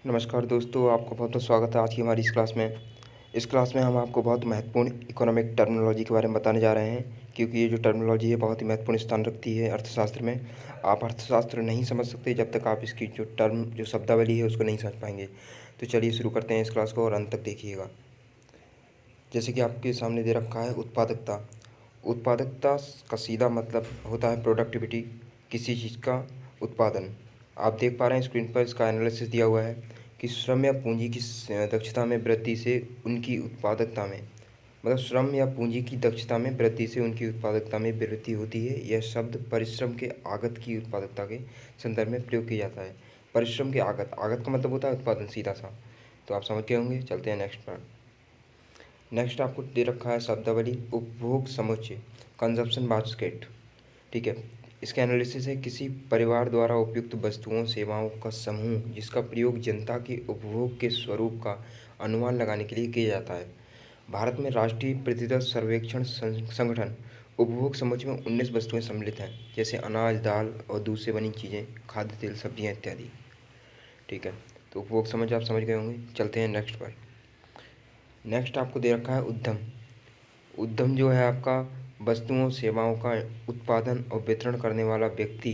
नमस्कार दोस्तों, आपका बहुत बहुत स्वागत है आज की हमारी इस क्लास में। इस क्लास में हम आपको बहुत महत्वपूर्ण इकोनॉमिक टर्मिनोलॉजी के बारे में बताने जा रहे हैं, क्योंकि ये जो टर्मिनोलॉजी है बहुत ही महत्वपूर्ण स्थान रखती है अर्थशास्त्र में। आप अर्थशास्त्र नहीं समझ सकते जब तक आप इसकी जो शब्दावली है उसको नहीं समझ पाएंगे। तो चलिए शुरू करते हैं इस क्लास को और अंत तक देखिएगा। जैसे कि आपके सामने दे रखा है उत्पादकता। उत्पादकता का सीधा मतलब होता है प्रोडक्टिविटी, किसी चीज़ का उत्पादन। आप देख पा रहे हैं स्क्रीन पर इसका एनालिसिस दिया हुआ है कि श्रम या पूंजी की दक्षता में वृद्धि से उनकी उत्पादकता में, मतलब श्रम या पूंजी की दक्षता में वृद्धि से उनकी उत्पादकता में वृद्धि होती है। यह शब्द परिश्रम के आगत की उत्पादकता के संदर्भ में प्रयोग किया जाता है। परिश्रम के आगत, आगत का मतलब होता है उत्पादन सीधा सा। तो आप समझ गए होंगे। चलते हैं नेक्स्ट पर। नेक्स्ट आपको दे रखा है शब्दावली उपभोग समुच्चय, कंजप्शन बास्केट। ठीक है, इसका एनालिसिस है किसी परिवार द्वारा उपयुक्त वस्तुओं सेवाओं का समूह जिसका प्रयोग जनता के उपभोग के स्वरूप का अनुमान लगाने के लिए किया जाता है। भारत में राष्ट्रीय प्रतिदत्त सर्वेक्षण संगठन उपभोग समुच्चय में 19 वस्तुएं सम्मिलित हैं, जैसे अनाज, दाल और दूध से बनी चीज़ें, खाद्य तेल, सब्जियां इत्यादि। ठीक है, तो उपभोग समझ आप समझ गए होंगे। चलते हैं नेक्स्ट पर। नेक्स्ट आपको दे रखा है उद्यम। उद्यम जो है आपका वस्तुओं सेवाओं का उत्पादन और वितरण करने वाला व्यक्ति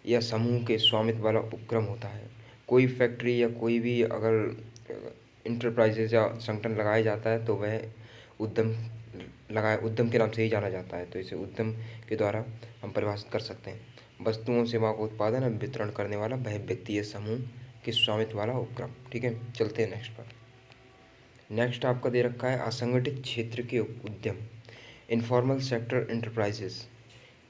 या समूह के स्वामित्व वाला उपक्रम होता है। कोई फैक्ट्री या कोई भी अगर इंटरप्राइजेज या संगठन लगाया जाता है तो वह उद्यम उद्यम के नाम से ही जाना जाता है। तो इसे उद्यम के द्वारा हम परिभाषित कर सकते हैं। वस्तुओं सेवाओं का उत्पादन और वितरण करने वाला वह व्यक्ति या समूह के स्वामित्व वाला उपक्रम। ठीक है, चलते हैं नेक्स्ट पर। नेक्स्ट आपका दे रखा है असंगठित क्षेत्र के उद्यम, इनफॉर्मल सेक्टर एंटरप्राइजेस।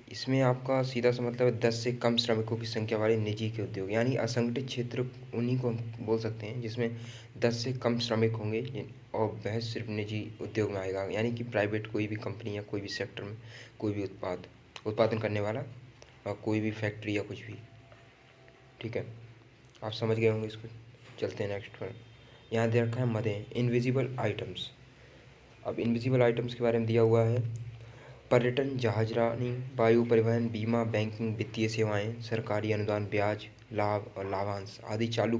इसमें आपका सीधा सा मतलब है 10 से कम श्रमिकों की संख्या वाले निजी के उद्योग, यानी असंगठित क्षेत्र उन्हीं को हम बोल सकते हैं जिसमें 10 से कम श्रमिक होंगे और वह सिर्फ निजी उद्योग में आएगा, यानी कि प्राइवेट कोई भी कंपनी या कोई भी सेक्टर में कोई भी उत्पादन करने वाला और कोई भी फैक्ट्री या कुछ भी। ठीक है, आप समझ गए होंगे इसको। चलते हैं नेक्स्ट पर। यहाँ दे रखा है मदें, इनविजिबल आइटम्स। अब इनविजिबल आइटम्स के बारे में दिया हुआ है पर्यटन, जहाजरानी, वायु परिवहन, बीमा, बैंकिंग, वित्तीय सेवाएं, सरकारी अनुदान, ब्याज, लाभ और लाभांश आदि चालू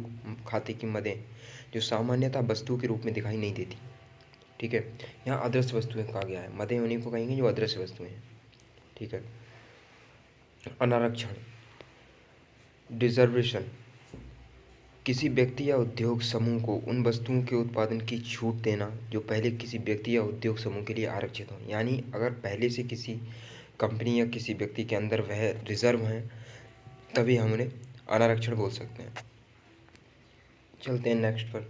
खाते की मदें जो सामान्यतः वस्तु के रूप में दिखाई नहीं देती। ठीक है, यहाँ अदृश्य वस्तुएं कहा गया है। मदें उन्हीं को कहेंगे जो अदृश्य वस्तुएं हैं। ठीक है, अनारक्षण, रिजर्वेशन, किसी व्यक्ति या उद्योग समूह को उन वस्तुओं के उत्पादन की छूट देना जो पहले किसी व्यक्ति या उद्योग समूह के लिए आरक्षित हों। यानी अगर पहले से किसी कंपनी या किसी व्यक्ति के अंदर वह रिजर्व हैं तभी हम उन्हें अनारक्षण बोल सकते हैं। चलते हैं नेक्स्ट पर।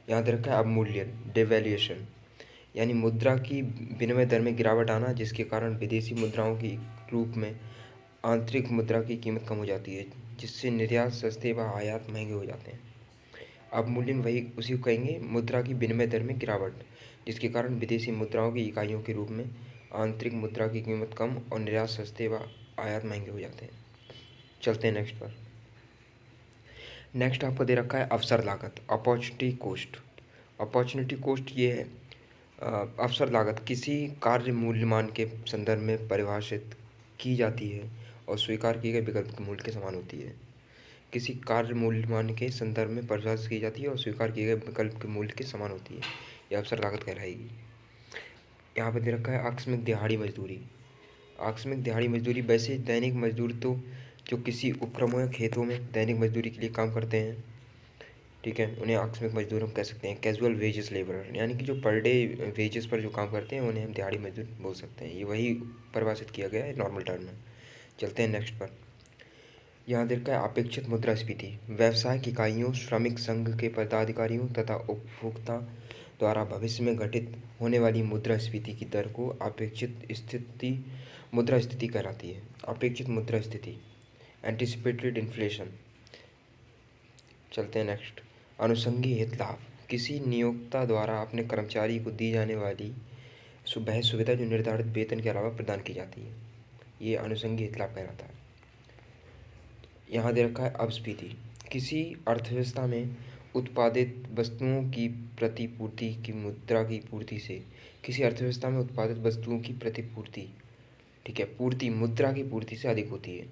यहाँ दे रखा है अवमूल्यन, डिवैल्यूएशन, यानी मुद्रा की विनिमय दर में गिरावट आना जिसके कारण विदेशी मुद्राओं की रूप में आंतरिक मुद्रा की कीमत कम हो जाती है, जिससे निर्यात सस्ते व आयात महंगे हो जाते हैं। अवमूल्यन वही उसी को कहेंगे मुद्रा की विनिमय दर में गिरावट, जिसके कारण विदेशी मुद्राओं की इकाइयों के रूप में आंतरिक मुद्रा की कीमत कम और निर्यात सस्ते व आयात महंगे हो जाते हैं। चलते हैं नेक्स्ट पर। नेक्स्ट आपको दे रखा है अवसर लागत, अपॉर्चुनिटी कोस्ट। अपॉर्चुनिटी कोस्ट ये है अवसर लागत किसी कार्य मूल्यमान के संदर्भ में परिभाषित की जाती है और स्वीकार किए गए विकल्प के मूल्य के समान होती है। किसी कार्य मूल्यमान के संदर्भ में परिभाषित की जाती है और स्वीकार किए गए विकल्प के मूल्य के समान होती है, यह अवसर लागत कहलाएगी। यहाँ पर दे रखा है आकस्मिक दिहाड़ी मजदूरी। आकस्मिक दिहाड़ी मजदूरी वैसे दैनिक मजदूर तो जो किसी उपक्रमों या खेतों में दैनिक मजदूरी के लिए काम करते हैं, ठीक है, उन्हें आकस्मिक मजदूर हम कह सकते हैं। कैजुअल वेजेस लेबरर, यानी कि जो पर डे वेजेस पर जो काम करते हैं उन्हें हम दिहाड़ी मजदूर बोल सकते हैं। ये वही परिभाषित किया गया है नॉर्मल टर्म में। चलते हैं नेक्स्ट पर। यहाँ देखा है अपेक्षित मुद्रास्फीति, व्यावसायिक इकाइयों, श्रमिक संघ के पदाधिकारियों तथा उपभोक्ता द्वारा भविष्य में घटित होने वाली मुद्रास्फीति की दर को मुद्रास्फीति कहलाती है। अपेक्षित मुद्रास्फीति, एंटिसिपेटेड इन्फ्लेशन। चलते हैं नेक्स्ट। अनुषंगी हित लाभ, किसी नियोक्ता द्वारा अपने कर्मचारी को दी जाने वाली वह सुविधा जो निर्धारित वेतन के अलावा प्रदान की जाती है, ये अनुषंगी हित लाभ कहलाता है। यहाँ दे रखा है अपस्फीति, किसी अर्थव्यवस्था में उत्पादित वस्तुओं की प्रतिपूर्ति की मुद्रा की पूर्ति से, किसी अर्थव्यवस्था में उत्पादित वस्तुओं की प्रतिपूर्ति, ठीक है, पूर्ति मुद्रा की पूर्ति से अधिक होती है।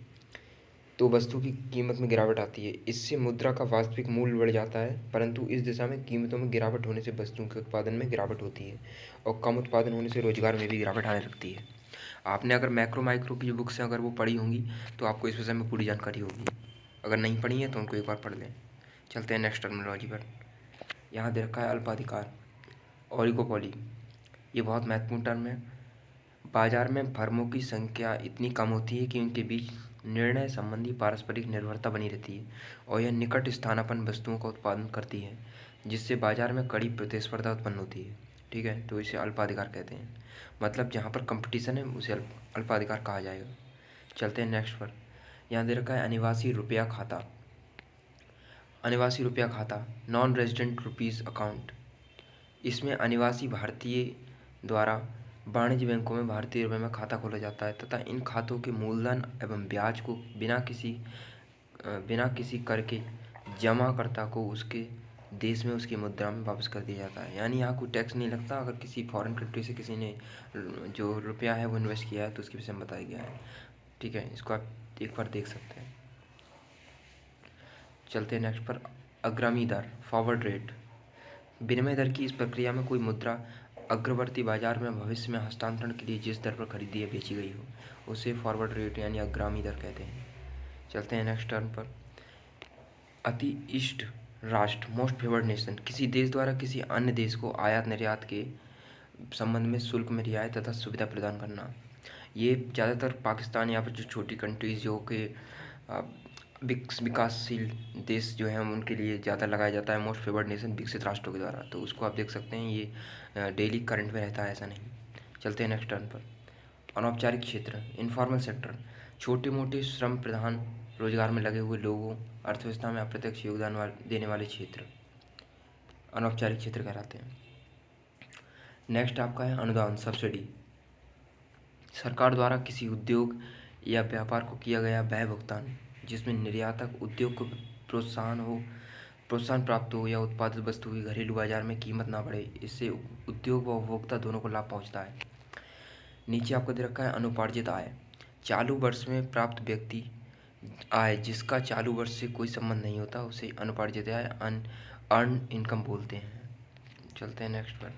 तो वस्तु की कीमत में गिरावट आती है। इससे मुद्रा का वास्तविक मूल्य बढ़ जाता है, परंतु इस दिशा में कीमतों में गिरावट होने से वस्तुओं के उत्पादन में गिरावट होती है और कम उत्पादन होने से रोजगार में भी गिरावट आने लगती है। आपने अगर मैक्रो माइक्रो की जो बुक्स हैं अगर वो पढ़ी होंगी तो आपको इस विषय में पूरी जानकारी होगी। अगर नहीं पढ़ी है तो उनको एक बार पढ़ लें। चलते हैं नेक्स्ट टर्मिनोलॉजी पर। यहाँ दे रखा है अल्पाधिकार, ओलिगोपोली। ये बहुत महत्वपूर्ण टर्म है। बाजार में फर्मों की संख्या इतनी कम होती है कि उनके बीच निर्णय संबंधी पारस्परिक निर्भरता बनी रहती है और यह निकट स्थानापन्न वस्तुओं का उत्पादन करती है, जिससे बाजार में कड़ी प्रतिस्पर्धा उत्पन्न होती है। ठीक है, तो इसे अल्पाधिकार कहते हैं। मतलब जहाँ पर कंपटीशन है उसे अल्पाधिकार कहा जाएगा। चलते हैं नेक्स्ट पर। यहाँ दे रखा है अनिवासी रुपया खाता। अनिवासी रुपया खाता, नॉन रेजिडेंट रुपीज़ अकाउंट। इसमें अनिवासी भारतीय द्वारा वाणिज्य बैंकों में भारतीय रुपये में खाता खोला जाता है तथा इन खातों के मूलधन एवं ब्याज को बिना किसी कर के जमाकर्ता को उसके देश में उसकी मुद्रा में वापस कर दिया जाता है। यानी यहाँ कोई टैक्स नहीं लगता। अगर किसी फॉरेन कंट्री से किसी ने जो रुपया है वो इन्वेस्ट किया है तो उसके विषय में बताया गया है। ठीक है, इसको आप एक बार देख सकते हैं। चलते हैं नेक्स्ट पर। अग्रमी दर, फॉरवर्ड रेट। विनिमय दर की इस प्रक्रिया में कोई मुद्रा अग्रवर्ती बाजार में भविष्य में हस्तांतरण के लिए जिस दर पर खरीदी या बेची गई हो उसे फॉरवर्ड रेट यानी अग्रामी दर कहते हैं। चलते हैं नेक्स्ट टर्म पर। अति इष्ट राष्ट्र, मोस्ट फेवर्ड नेशन। किसी देश द्वारा किसी अन्य देश को आयात निर्यात के संबंध में शुल्क में रियायत तथा सुविधा प्रदान करना। ये ज़्यादातर पाकिस्तान या फिर जो छोटी कंट्रीज़ जो कि विकासशील देश जो हैं उनके लिए ज़्यादा लगाया जाता है मोस्ट फेवर्ड नेशन विकसित राष्ट्रों के द्वारा। तो उसको आप देख सकते हैं, ये डेली करंट में रहता है, ऐसा नहीं। चलते हैं नेक्स्ट टर्न पर। अनौपचारिक क्षेत्र, इनफॉर्मल सेक्टर। छोटे मोटे श्रम प्रधान रोजगार में लगे हुए लोगों, अर्थव्यवस्था में अप्रत्यक्ष योगदान देने वाले क्षेत्र अनौपचारिक क्षेत्र कहलाते हैं। नेक्स्ट आपका है अनुदान, सब्सिडी। सरकार द्वारा किसी उद्योग या व्यापार को किया गया व्यय भुगतान जिसमें निर्यातक उद्योग को प्रोत्साहन प्राप्त हो या उत्पादित वस्तु की घरेलू बाजार में कीमत ना बढ़े। इससे उद्योग व उपभोक्ता दोनों को लाभ पहुंचता है। नीचे आपको दे रखा है अनुपार्जित आय। चालू वर्ष में प्राप्त व्यक्ति आय जिसका चालू वर्ष से कोई संबंध नहीं होता उसे अनुपार्जित आय अर्न इनकम बोलते हैं। चलते हैं नेक्स्ट पर।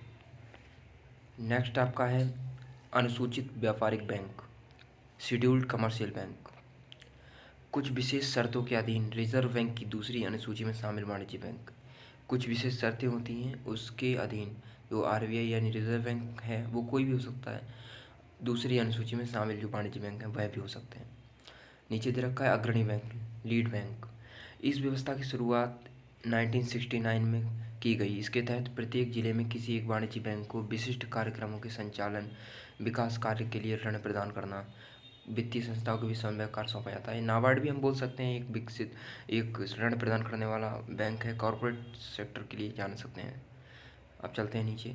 नेक्स्ट आपका है अनुसूचित व्यापारिक बैंक, शेड्यूल्ड कमर्शियल बैंक। कुछ विशेष शर्तों के अधीन रिजर्व बैंक की दूसरी अनुसूची में शामिल वाणिज्य बैंक। कुछ विशेष शर्तें होती हैं उसके अधीन जो आरबीआई यानी रिजर्व बैंक है वो कोई भी हो सकता है, दूसरी अनुसूची में शामिल जो वाणिज्य बैंक है वह भी हो सकते हैं। नीचे दे रखा है अग्रणी बैंक, लीड बैंक। इस व्यवस्था की शुरुआत 1969 में की गई। इसके तहत प्रत्येक जिले में किसी एक वाणिज्य बैंक को विशिष्ट कार्यक्रमों के संचालन विकास कार्य के लिए ऋण प्रदान करना वित्तीय संस्थाओं के भी समन्वयकार सौंपा जाता है। नाबार्ड भी हम बोल सकते हैं एक ऋण प्रदान करने वाला बैंक है, कॉरपोरेट सेक्टर के लिए जान सकते हैं। अब चलते हैं नीचे।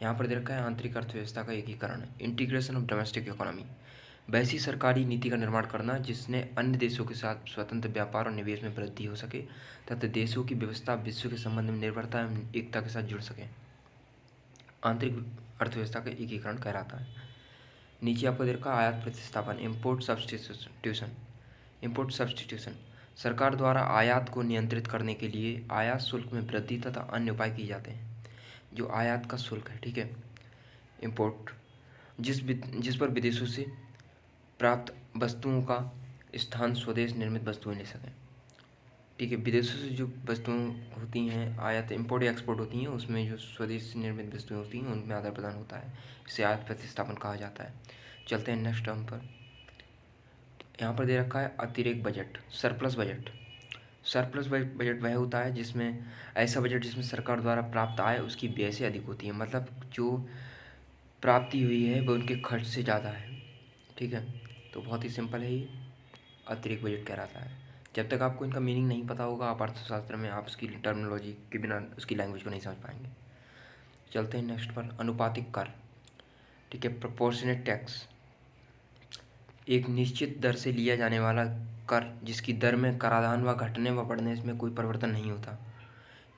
यहाँ पर दे रखा है आंतरिक अर्थव्यवस्था का एकीकरण, इंटीग्रेशन ऑफ डोमेस्टिक इकोनॉमी। वैसी सरकारी नीति का निर्माण करना जिसने अन्य देशों के साथ स्वतंत्र व्यापार और निवेश में वृद्धि हो सके तथा देशों की व्यवस्था विश्व के संबंध में निर्भरता एवं एकता के साथ जुड़ सके, आंतरिक अर्थव्यवस्था का एकीकरण कहलाता है। नीचे आपको दे रखा आयात प्रतिस्थापन, इम्पोर्ट सब्सटीट्यूशन। सरकार द्वारा आयात को नियंत्रित करने के लिए आयात शुल्क में वृद्धि तथा अन्य उपाय किए जाते हैं। जो आयात का शुल्क है, ठीक है, इम्पोर्ट, जिस पर विदेशों से प्राप्त वस्तुओं का स्थान स्वदेश निर्मित वस्तुएं ले सकें। ठीक है, विदेशों से जो वस्तुएं होती हैं आयात इम्पोर्ट या एक्सपोर्ट होती हैं उसमें जो स्वदेश निर्मित वस्तुएं होती हैं उनमें आदान प्रदान होता है, इसे आयात प्रतिस्थापन कहा जाता है। चलते हैं नेक्स्ट टर्म पर। यहाँ पर दे रखा है अतिरिक्त budget, surplus budget. Surplus budget वह होता है जिसमें ऐसा बजट जिसमें सरकार द्वारा प्राप्त आय उसकी व्यय से अधिक होती है। मतलब जो प्राप्ति हुई है वह उनके खर्च से ज़्यादा है। ठीक है, तो बहुत ही सिंपल है, ये अतिरिक्त बजट कहलाता है। जब तक आपको इनका मीनिंग नहीं पता होगा आप अर्थशास्त्र में आप उसकी टर्मिनोलॉजी के बिना उसकी लैंग्वेज को नहीं समझ पाएंगे। चलते हैं नेक्स्ट पर, अनुपातिक कर। ठीक है, प्रोपोर्शनेट टैक्स, एक निश्चित दर से लिया जाने वाला कर जिसकी दर में कराधान व घटने व बढ़ने में कोई परिवर्तन नहीं होता,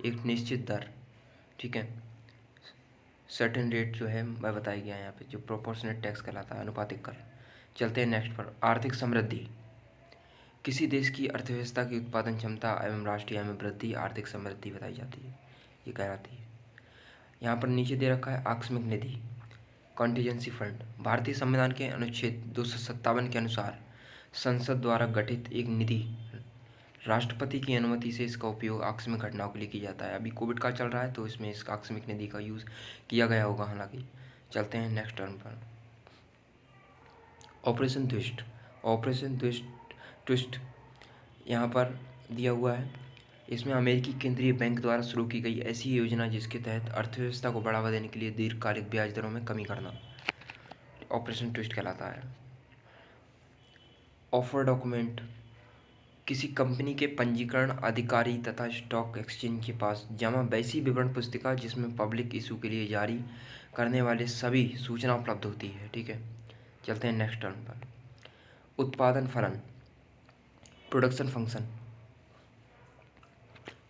एक निश्चित दर। ठीक है, सर्टेन रेट जो है वह बताया गया है यहाँ पे, जो प्रोपोर्शनेट टैक्स कहलाता है, अनुपातिक कर। चलते हैं नेक्स्ट पर, आर्थिक समृद्धि। किसी देश की अर्थव्यवस्था की उत्पादन क्षमता एवं राष्ट्रीय आय में वृद्धि, आर्थिक समृद्धि बताई जाती है, ये कहलाती है। यहाँ पर नीचे दे रखा है आकस्मिक निधि, कॉन्टीजेंसी फंड। भारतीय संविधान के अनुच्छेद 257 के अनुसार संसद द्वारा गठित एक निधि, राष्ट्रपति की अनुमति से इसका उपयोग आकस्मिक घटनाओं के लिए किया जाता है। अभी कोविड का चल रहा है तो इसमें इस आकस्मिक निधि का यूज़ किया गया होगा हालांकि। चलते हैं नेक्स्ट टर्म पर। Operation twist. ऑपरेशन ट्विस्ट यहाँ पर दिया हुआ है। इसमें अमेरिकी केंद्रीय बैंक द्वारा शुरू की गई ऐसी योजना जिसके तहत अर्थव्यवस्था को बढ़ावा देने के लिए दीर्घकालिक ब्याज दरों में कमी करना ऑपरेशन ट्विस्ट कहलाता है। ऑफर डॉक्यूमेंट, किसी कंपनी के पंजीकरण अधिकारी तथा स्टॉक एक्सचेंज के पास जमा वैसी विवरण पुस्तिका जिसमें पब्लिक इशू के लिए जारी करने वाले सभी सूचना उपलब्ध होती है। ठीक है, चलते हैं नेक्स्ट टर्म पर। उत्पादन फलन, प्रोडक्शन फंक्शन,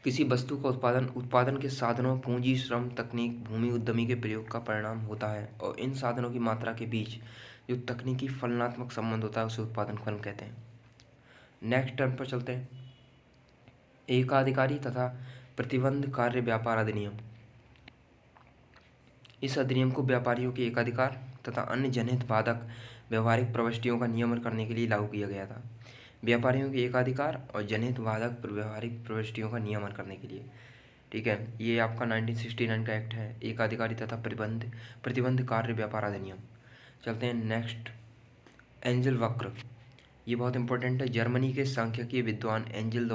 किसी वस्तु का उत्पादन के साधनों, पूंजी, श्रम, तकनीक, भूमि, उद्यमी के प्रयोग का परिणाम होता है और इन साधनों की मात्रा के बीच जो तकनीकी फलनात्मक संबंध होता है उसे उत्पादन फलन कहते हैं। नेक्स्ट टर्म पर चलते हैं। एकाधिकारी तथा प्रतिबंध कार्य व्यापार अधिनियम। इस अधिनियम को व्यापारियों के एकाधिकार तथा अन्य जनहित बाधक व्यवहारिक प्रविष्टियों का नियमन करने के लिए लागू किया गया था। व्यापारियों के एकाधिकार और जनहित बाधक व्यवहारिक प्रविष्टियों का नियमन करने के लिए। ठीक है, ये आपका 1969 का एक्ट है, एकाधिकारी तथा प्रतिबंध कार्य व्यापार अधिनियम। चलते हैं नेक्स्ट। एंजल वक्र, ये बहुत इंपॉर्टेंट है। जर्मनी के सांख्यिकी विद्वान एंजल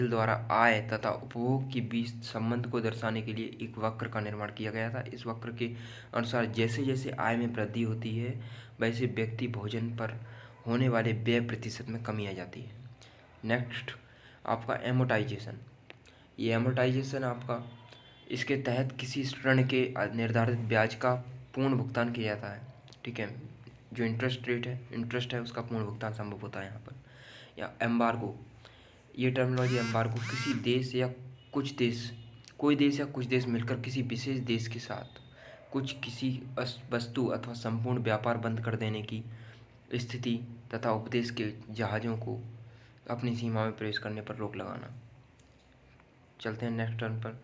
द्वारा आय तथा उपभोग के बीच संबंध को दर्शाने के लिए एक वक्र का निर्माण किया गया था। इस वक्र के अनुसार जैसे जैसे आय में वृद्धि होती है वैसे व्यक्ति भोजन पर होने वाले व्यय प्रतिशत में कमी आ जाती है। नेक्स्ट आपका एमोटाइजेशन। ये एमोटाइजेशन आपका, इसके तहत किसी ऋण के निर्धारित ब्याज का पूर्ण भुगतान किया जाता है। ठीक है, जो इंटरेस्ट है उसका पूर्ण भुगतान संभव होता है यहाँ पर। या एम्बार्गो, ये टर्मिनोलॉजी एम्बार्गो, कोई देश या कुछ देश मिलकर किसी विशेष देश के साथ किसी वस्तु अथवा संपूर्ण व्यापार बंद कर देने की स्थिति तथा उपदेश के जहाज़ों को अपनी सीमा में प्रवेश करने पर रोक लगाना। चलते हैं नेक्स्ट टर्म पर।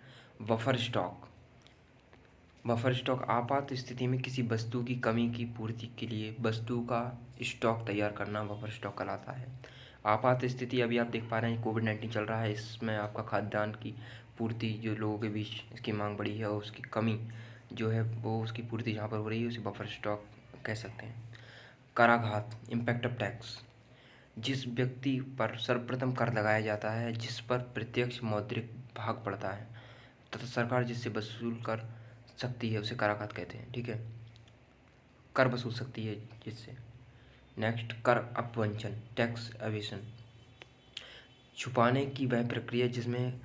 बफर स्टॉक आपात स्थिति में किसी वस्तु की कमी की पूर्ति के लिए वस्तु का स्टॉक तैयार करना बफर स्टॉक कहलाता है। आपात स्थिति अभी आप देख पा रहे हैं कोविड-19 चल रहा है, इसमें आपका खाद्यान्न की पूर्ति जो लोगों के बीच इसकी मांग बढ़ी है और उसकी कमी जो है वो उसकी पूर्ति जहाँ पर हो रही है उसे बफर स्टॉक कह सकते हैं। कराघात, इम्पैक्ट ऑफ टैक्स, जिस व्यक्ति पर सर्वप्रथम कर लगाया जाता है जिस पर प्रत्यक्ष मौद्रिक भाग पड़ता है तथा सरकार जिससे वसूल कर सकती है उसे कराघात कहते हैं। ठीक है, कर वसूल सकती है जिससे। नेक्स्ट कर अपवंचन, टैक्स एविशन, छुपाने की वह प्रक्रिया जिसमें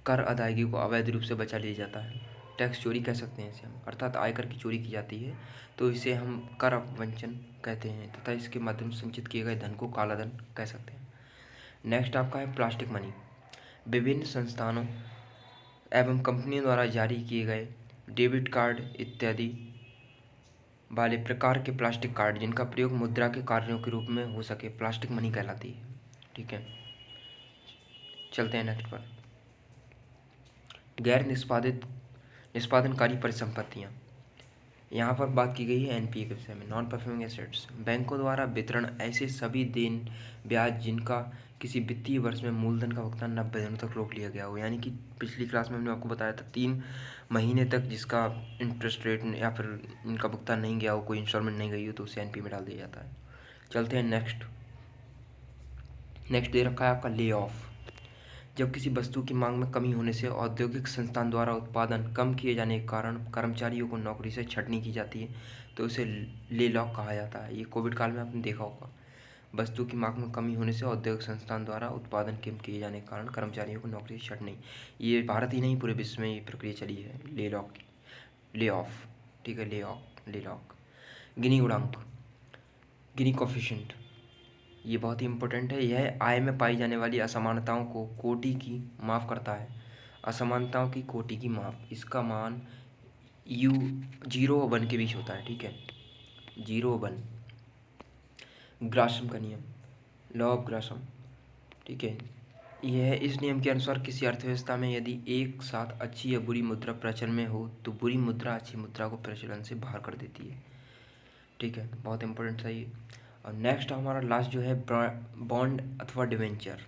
कर अदायगी को अवैध रूप से बचा लिया जाता है। टैक्स चोरी कह सकते हैं इसे हम, अर्थात आयकर की चोरी की जाती है तो इसे हम कर अपवंचन कहते हैं तथा इसके माध्यम से संचित किए गए धन को काला धन कह सकते हैं। नेक्स्ट आपका है प्लास्टिक मनी, विभिन्न संस्थानों एवं कंपनियों द्वारा जारी किए गए डेबिट कार्ड इत्यादि वाले प्रकार के प्लास्टिक कार्ड जिनका प्रयोग मुद्रा के कार्यों के रूप में हो सके प्लास्टिक मनी कहलाती है। ठीक है, चलते हैं नेक्स्ट पर। गैर निष्पादनकारी परिसंपत्तियाँ, यहाँ पर बात की गई है एनपीए के विषय में, नॉन परफॉर्मिंग एसेट्स। बैंकों द्वारा वितरण ऐसे सभी देन ब्याज जिनका किसी वित्तीय वर्ष में मूलधन का भुगतान 90 दिनों तक रोक लिया गया हो। यानी कि पिछली क्लास में हमने आपको बताया था 3 महीने तक जिसका इंटरेस्ट रेट या फिर इनका भुगतान नहीं गया हो, कोई इंस्टॉलमेंट नहीं गई हो तो उसे एनपीए में डाल दिया जाता है। चलते हैं नेक्स्ट दे रखा है आपका ले ऑफ, जब किसी वस्तु की मांग में कमी होने से औद्योगिक संस्थान द्वारा उत्पादन कम किए जाने के कारण कर्मचारियों को नौकरी से छंटनी की जाती है तो उसे ले ऑफ कहा जाता है। ये कोविड काल में आपने देखा होगा, वस्तु की मांग में कमी होने से औद्योगिक संस्थान द्वारा उत्पादन कम किए जाने के कारण कर्मचारियों को नौकरी से छंटनी। ये भारत ही नहीं पूरे विश्व में ये प्रक्रिया चली है ले ऑफ। ठीक है, ले लॉक। गिनी गुणांक, गिनी कोफिशिएंट, ये बहुत ही इम्पोर्टेंट है। यह आय में पाई जाने वाली असमानताओं को कोटि की माफ़ करता है। असमानताओं की कोटि की माप, इसका मान 0 और 1 के बीच होता है। ठीक है, 0 और 1। ग्राशम का नियम, लॉ ऑफ ग्रासम, ठीक है। यह इस नियम के अनुसार किसी अर्थव्यवस्था में यदि एक साथ अच्छी या बुरी मुद्रा प्रचलन में हो तो बुरी मुद्रा अच्छी मुद्रा को प्रचलन से बाहर कर देती है, ठीक है। बहुत इंपॉर्टेंट था ये। और नेक्स्ट हमारा लास्ट जो है बॉन्ड अथवा डिवेंचर।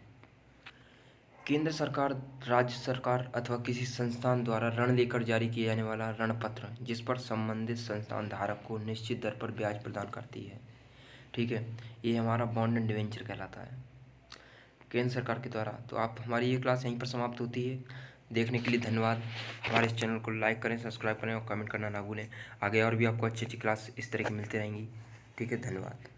केंद्र सरकार, राज्य सरकार अथवा किसी संस्थान द्वारा ऋण लेकर जारी किया जाने वाला ऋण पत्र जिस पर संबंधित संस्थान धारक को निश्चित दर पर ब्याज प्रदान करती है, ठीक है। ये हमारा बॉन्ड एंड डिवेंचर कहलाता है केंद्र सरकार के द्वारा। तो आप हमारी ये क्लास यहीं पर समाप्त होती है। देखने के लिए धन्यवाद। हमारे इस चैनल को लाइक करें, सब्सक्राइब करें और कमेंट करना ना भूलें। आगे और भी आपको अच्छी अच्छी क्लास इस तरह की मिलती रहेंगी, ठीक है। धन्यवाद।